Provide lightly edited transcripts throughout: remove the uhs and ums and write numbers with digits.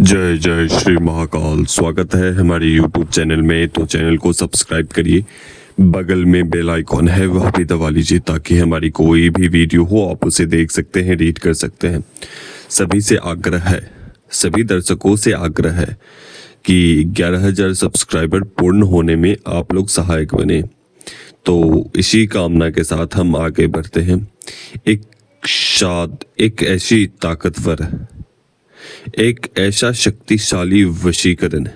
जय जय श्री महाकाल। स्वागत है हमारे YouTube चैनल में। तो चैनल को सब्सक्राइब करिए, बगल में बेल आइकॉन है वह भी दबा लीजिए ताकि हमारी कोई भी वीडियो हो आप उसे देख सकते हैं, रीड कर सकते हैं। सभी से आग्रह है, सभी दर्शकों से आग्रह है कि 11,000 सब्सक्राइबर पूर्ण होने में आप लोग सहायक बने। तो इसी कामना के साथ हम आगे बढ़ते हैं। एक ऐसी ताकतवर, एक ऐसा शक्तिशाली वशीकरण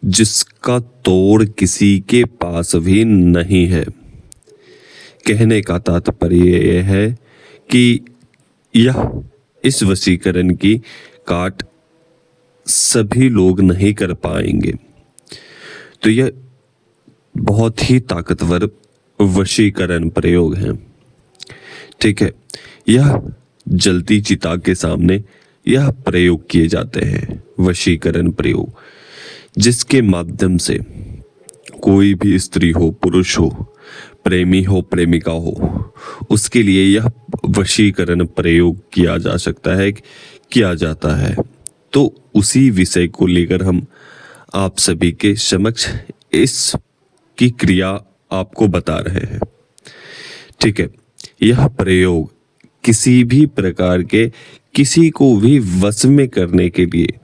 जिसका तोड़ किसी के पास भी नहीं है। कहने का तात्पर्य यह है कि इस वशीकरण की काट सभी लोग नहीं कर पाएंगे। तो यह बहुत ही ताकतवर वशीकरण प्रयोग है। ठीक है, यह जलती चिता के सामने यह प्रयोग किए जाते हैं, वशीकरण प्रयोग, जिसके माध्यम से कोई भी स्त्री हो, पुरुष हो, प्रेमी हो, प्रेमिका हो, उसके लिए यह वशीकरण प्रयोग किया जा सकता है, किया जाता है। तो उसी विषय को लेकर हम आप सभी के समक्ष इसकी क्रिया आपको बता रहे हैं। ठीक है, यह प्रयोग किसी भी प्रकार के किसी को भी वश में करने के लिए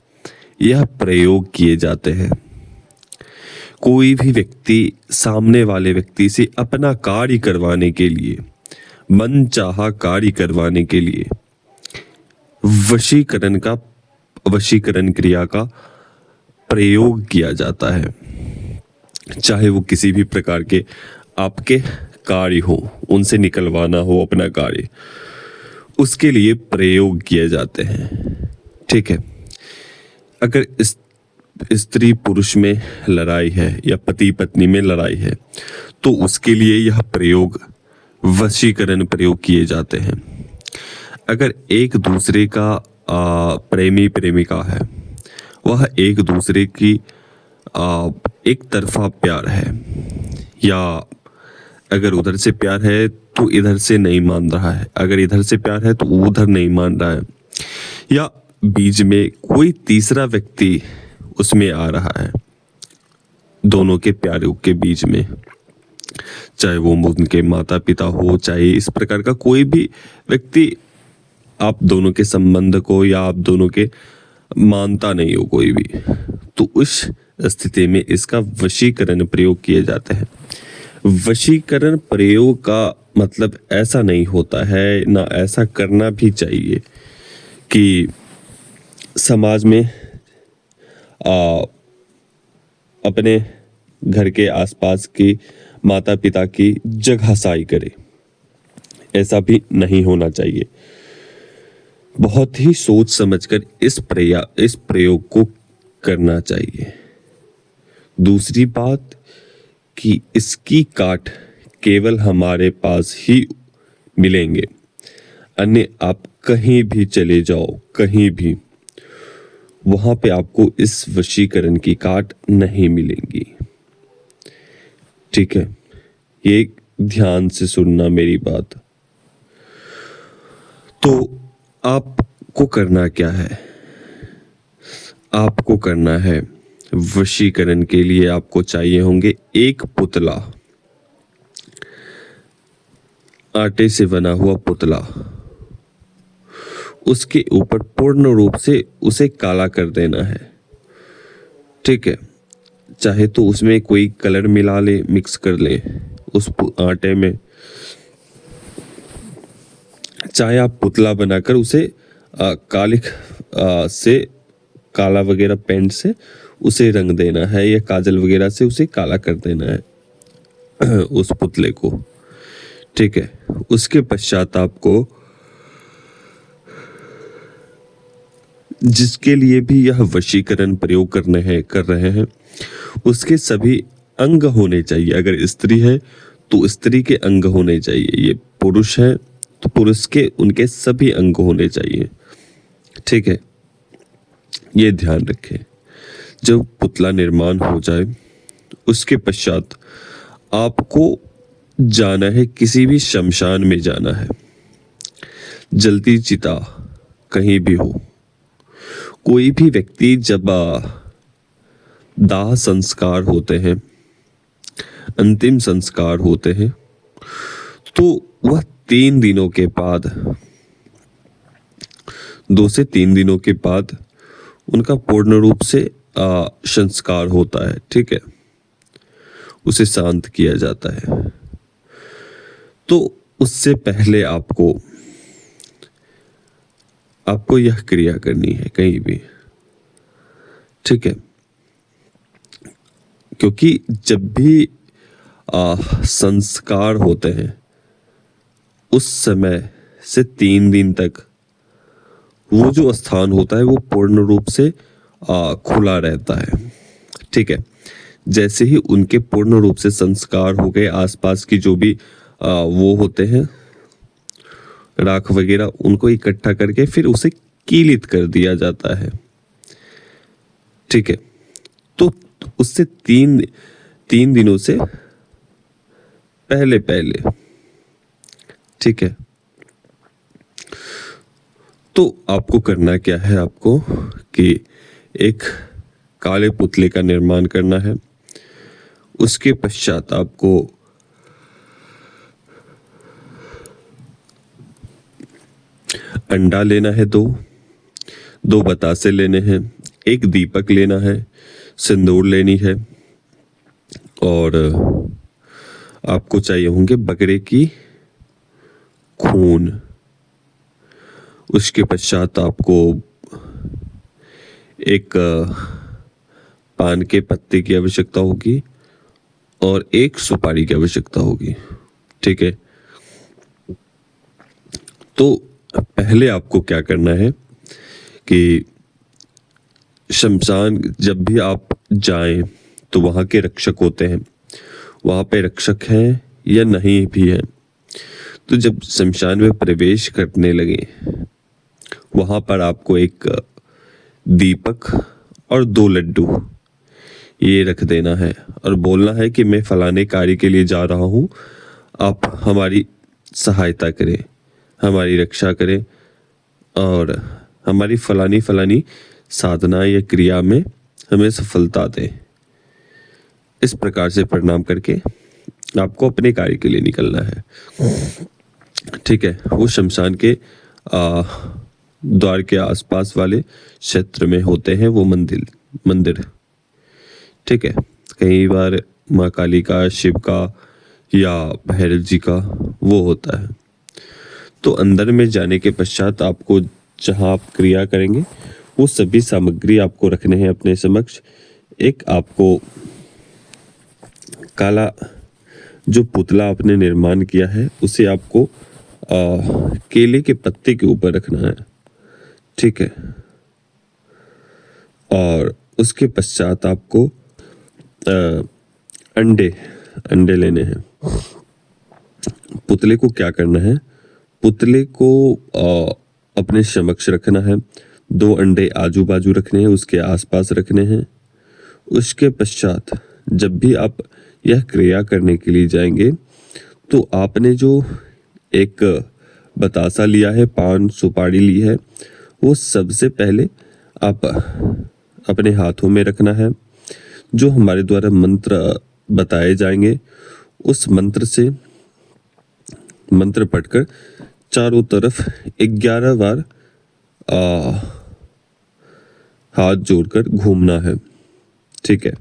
यह प्रयोग किए जाते हैं। कोई भी व्यक्ति सामने वाले व्यक्ति से अपना कार्य करवाने के लिए, मनचाहा कार्य करवाने के लिए वशीकरण क्रिया का प्रयोग किया जाता है। चाहे वो किसी भी प्रकार के आपके कार्य हो, उनसे निकलवाना हो अपना कार्य, उसके लिए प्रयोग किए जाते हैं। ठीक है, अगर स्त्री पुरुष में लड़ाई है या पति पत्नी में लड़ाई है तो उसके लिए यह प्रयोग, वशीकरण प्रयोग किए जाते हैं। अगर एक दूसरे का प्रेमी प्रेमिका है, वह एक दूसरे की एक तरफा प्यार है, या अगर उधर से प्यार है तो इधर से नहीं मान रहा है, अगर इधर से प्यार है तो उधर नहीं मान रहा है, या बीच में कोई तीसरा व्यक्ति उसमें आ रहा है, दोनों के प्यारों के बीच में, चाहे वो उनके माता पिता हो, चाहे इस प्रकार का कोई भी व्यक्ति आप दोनों के संबंध को या आप दोनों के मानता नहीं हो कोई भी, तो उस स्थिति में इसका वशीकरण प्रयोग किए जाते हैं। वशीकरण प्रयोग का मतलब ऐसा नहीं होता है, ना ऐसा करना भी चाहिए कि समाज में अपने घर के आसपास की माता पिता की जगहसाई करे, ऐसा भी नहीं होना चाहिए। बहुत ही सोच समझकर इस प्रयोग को करना चाहिए। दूसरी बात कि इसकी काट केवल हमारे पास ही मिलेंगे, अन्य आप कहीं भी चले जाओ, कहीं भी, वहां पे आपको इस वशीकरण की काट नहीं मिलेंगी। ठीक है, ये ध्यान से सुनना मेरी बात। तो आपको करना क्या है? आपको करना है, वशीकरण के लिए आपको चाहिए होंगे एक पुतला, आटे से बना हुआ पुतला। उसके ऊपर पूर्ण रूप से उसे काला कर देना है। ठीक है, चाहे तो उसमें कोई कलर मिला ले, मिक्स कर ले उस आटे में, चाहे आप पुतला बनाकर उसे से काला वगैरह पेंट से उसे रंग देना है, या काजल वगैरह से उसे काला कर देना है उस पुतले को। ठीक है, उसके पश्चात आपको, जिसके लिए भी यह वशीकरण प्रयोग कर रहे हैं, उसके सभी अंग होने चाहिए। अगर स्त्री है तो स्त्री के अंग होने चाहिए, ये पुरुष है तो पुरुष के उनके सभी अंग होने चाहिए। ठीक है, ये ध्यान रखें। जब पुतला निर्माण हो जाए उसके पश्चात आपको जाना है, किसी भी शमशान में जाना है, जलती चिता कहीं भी हो, कोई भी व्यक्ति जब दाह संस्कार होते हैं, अंतिम संस्कार होते हैं, तो वह 3 दिनों के बाद, 2 से 3 दिनों के बाद उनका पूर्ण रूप से संस्कार होता है। ठीक है, उसे शांत किया जाता है। तो उससे पहले आपको यह क्रिया करनी है कहीं भी। ठीक है, क्योंकि जब भी संस्कार होते हैं उस समय से 3 दिन तक वो जो स्थान होता है वो पूर्ण रूप से खुला रहता है। ठीक है, जैसे ही उनके पूर्ण रूप से संस्कार हो गए, आसपास की जो भी वो होते हैं राख वगैरह, उनको इकट्ठा करके फिर उसे कीलित कर दिया जाता है। ठीक है, तो उससे 3 दिनों से पहले। ठीक है, तो आपको करना क्या है, आपको कि एक काले पुतले का निर्माण करना है। उसके पश्चात आपको अंडा लेना है, दो बतासे लेने हैं, एक दीपक लेना है, सिंदूर लेनी है, और आपको चाहिए होंगे बकरे की खून। उसके पश्चात आपको एक पान के पत्ते की आवश्यकता होगी और एक सुपारी की आवश्यकता होगी। ठीक है, तो पहले आपको क्या करना है कि शमशान जब भी आप जाएं तो वहां के रक्षक होते हैं, वहां पे रक्षक हैं या नहीं भी हैं, तो जब शमशान में प्रवेश करने लगे वहां पर आपको एक दीपक और 2 लड्डू ये रख देना है और बोलना है कि मैं फलाने कार्य के लिए जा रहा हूं, आप हमारी सहायता करें, हमारी रक्षा करें और हमारी फलानी साधना या क्रिया में हमें सफलता दें। इस प्रकार से प्रणाम करके आपको अपने कार्य के लिए निकलना है। ठीक है, वो शमशान के द्वार के आसपास वाले क्षेत्र में होते हैं वो मंदिर। ठीक है, कई बार माँ काली का, शिव का या भैरव जी का वो होता है। तो अंदर में जाने के पश्चात आपको जहां आप क्रिया करेंगे वो सभी सामग्री आपको रखने हैं अपने समक्ष। एक आपको काला जो पुतला आपने निर्माण किया है उसे आपको केले के पत्ते के ऊपर रखना है। ठीक है, और उसके पश्चात आपको अंडे लेने हैं। पुतले को क्या करना है, पुतले को अपने समक्ष रखना है, 2 अंडे आजू बाजू रखने हैं, उसके आसपास रखने हैं। उसके पश्चात जब भी आप यह क्रिया करने के लिए जाएंगे तो आपने जो एक बतासा लिया है, पान सुपारी ली है, वो सबसे पहले आप अपने हाथों में रखना है। जो हमारे द्वारा मंत्र बताए जाएंगे उस मंत्र पढ़कर चारों तरफ 11 बार हाथ जोड़कर घूमना है। ठीक है,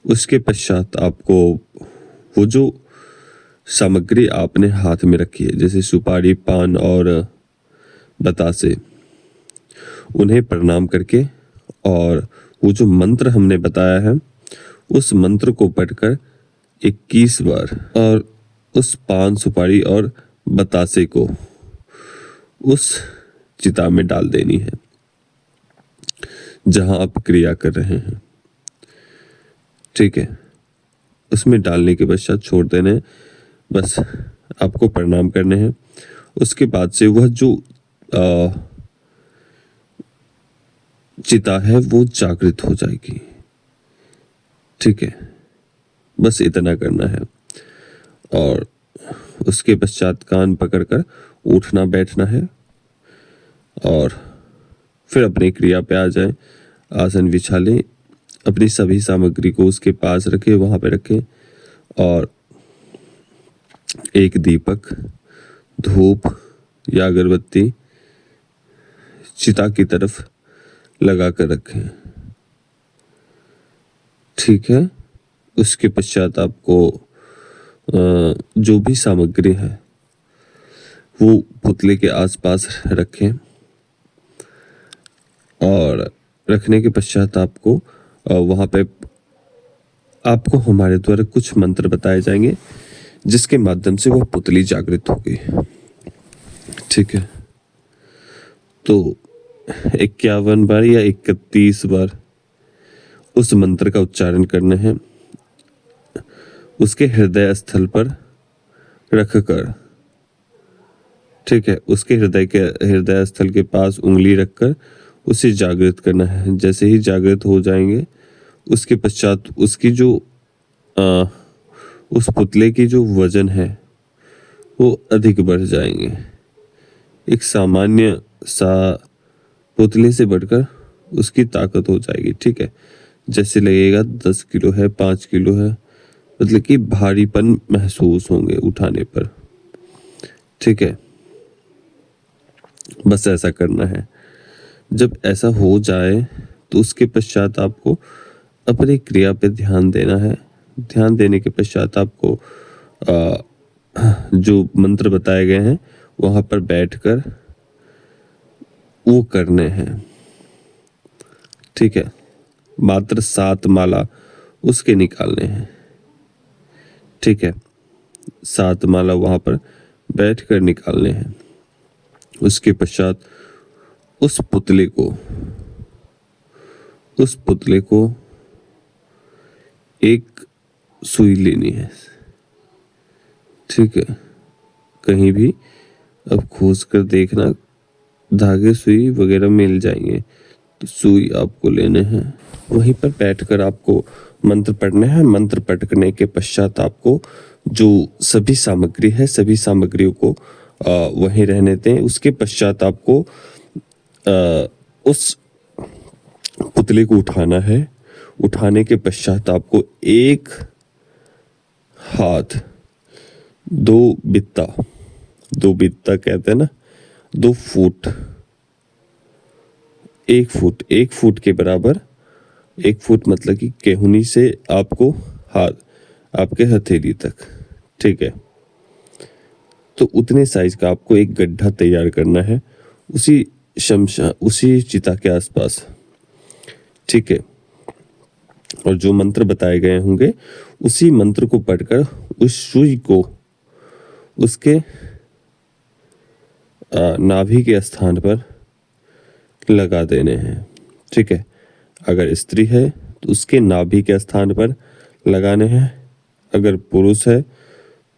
उसके पश्चात आपको वो जो सामग्री आपने हाथ में रखी है, जैसे सुपारी, पान और बतासे, उन्हें प्रणाम करके और वो जो मंत्र हमने बताया है उस मंत्र को पढ़कर 21 बार और उस पान, सुपारी और बतासे को उस चिता में डाल देनी है जहां आप क्रिया कर रहे हैं। ठीक है, उसमें डालने के पश्चात छोड़ देने, बस आपको प्रणाम करने हैं। उसके बाद से वह जो चिता है वो जागृत हो जाएगी। ठीक है, बस इतना करना है और उसके पश्चात कान पकड़कर उठना बैठना है और फिर अपनी क्रिया पे आ जाएं। आसन बिछा लें, अपनी सभी सामग्री को उसके पास रखें, वहां पे रखें और एक दीपक, धूप या अगरबत्ती चिता की तरफ लगा कर रखें। ठीक है। उसके पश्चात आपको जो भी सामग्री है वो पुतले के आसपास रखें और रखने के पश्चात आपको वहां पे आपको हमारे द्वारा कुछ मंत्र बताए जाएंगे जिसके माध्यम से वह पुतली जागृत होगी। ठीक है। तो 51 बार या 31 बार उस मंत्र का उच्चारण करना है। उसके हृदय स्थल पर रखकर, ठीक है, उसके हृदय स्थल के पास उंगली रखकर उसे जागृत करना है। जैसे ही जागृत हो जाएंगे उसके पश्चात उसकी जो उस पुतले की जो वजन है वो अधिक बढ़ जाएंगे। एक सामान्य सा पुतले से बढ़कर उसकी ताकत हो जाएगी। ठीक है। जैसे लगेगा 10 किलो है, 5 किलो है, मतलब कि भारीपन महसूस होंगे उठाने पर। ठीक है। बस ऐसा करना है। जब ऐसा हो जाए तो उसके पश्चात आपको अपनी क्रिया पे ध्यान देना है। ध्यान देने के पश्चात आपको जो मंत्र बताए गए हैं वहां पर बैठकर वो करने हैं। ठीक है। मात्र 7 माला उसके निकालने हैं। ठीक है। 7 माला वहां पर बैठकर निकालने हैं। उसके पश्चात उस पुतले को एक सुई लेनी है। ठीक है। कहीं भी अब खोज कर देखना, धागे सुई वगैरह मिल जाएंगे, तो सुई आपको लेने हैं। वहीं पर बैठकर आपको मंत्र पढ़ना है। मंत्र पढ़ने के पश्चात आपको जो सभी सामग्री है, सभी सामग्रियों को वहीं रहने दें। उसके पश्चात आपको उस पुतले को उठाना है। उठाने के पश्चात आपको एक हाथ, दो बित्ता कहते हैं ना, 2 फुट, 1 फुट के बराबर, 1 फुट मतलब कि केहूनी से आपको हाथ, आपके हथेली तक। ठीक है। तो उतने साइज का आपको एक गड्ढा तैयार करना है उसी चिता के आसपास। ठीक है। और जो मंत्र बताए गए होंगे उसी मंत्र को पढ़कर उस सुई को उसके नाभि के स्थान पर लगा देने हैं। ठीक है। अगर स्त्री है तो उसके नाभि के स्थान पर लगाने हैं। अगर पुरुष है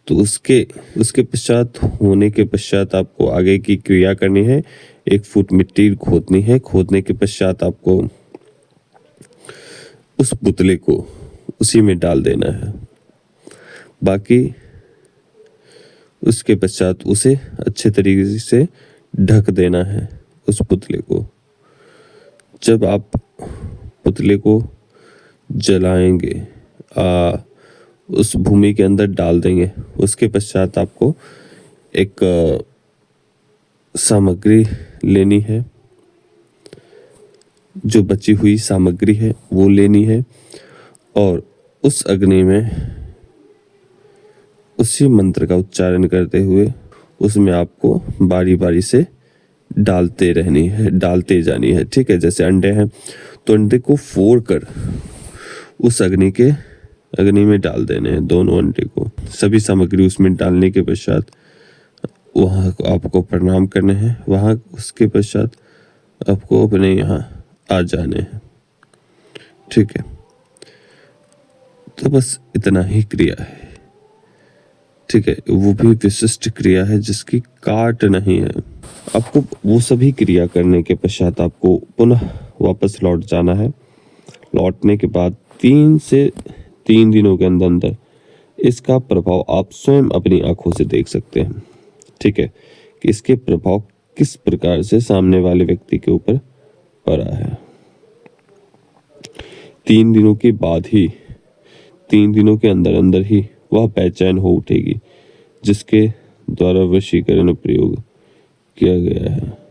तो उसके पश्चात होने के पश्चात आपको आगे की क्रिया करनी है। 1 फुट मिट्टी खोदनी है। खोदने के पश्चात आपको उस पुतले को उसी में डाल देना है। बाकी उसके पश्चात उसे अच्छे तरीके से ढक देना है उस पुतले को। जब आप पुतले को जलाएंगे, उस भूमि के अंदर डाल देंगे, उसके पश्चात आपको एक सामग्री लेनी है। जो बची हुई सामग्री है वो लेनी है और उस अग्नि में उसी मंत्र का उच्चारण करते हुए उसमें आपको बारी बारी से डालते जानी है। ठीक है। जैसे अंडे हैं तो अंडे को फोड़ कर उस अग्नि में डाल देने हैं, दोनों अंडे को। सभी सामग्री उसमें डालने के पश्चात वहां आपको प्रणाम करने हैं। वहां उसके पश्चात आपको अपने यहाँ आ जाने हैं। ठीक है। तो बस इतना ही क्रिया है। ठीक है। वो भी विशिष्ट क्रिया है जिसकी काट नहीं है। आपको वो सभी क्रिया करने के पश्चात आपको पुनः वापस लौट जाना है। लौटने के बाद 3 से 3 दिनों के अंदर इसका प्रभाव आप स्वयं अपनी आंखों से देख सकते हैं। ठीक है। कि इसके प्रभाव किस प्रकार से सामने वाले व्यक्ति के ऊपर पड़ा है। 3 दिनों के बाद ही, 3 दिनों के अंदर अंदर ही वह बेचैन हो उठेगी जिसके द्वारा वशीकरण प्रयोग किया गया है।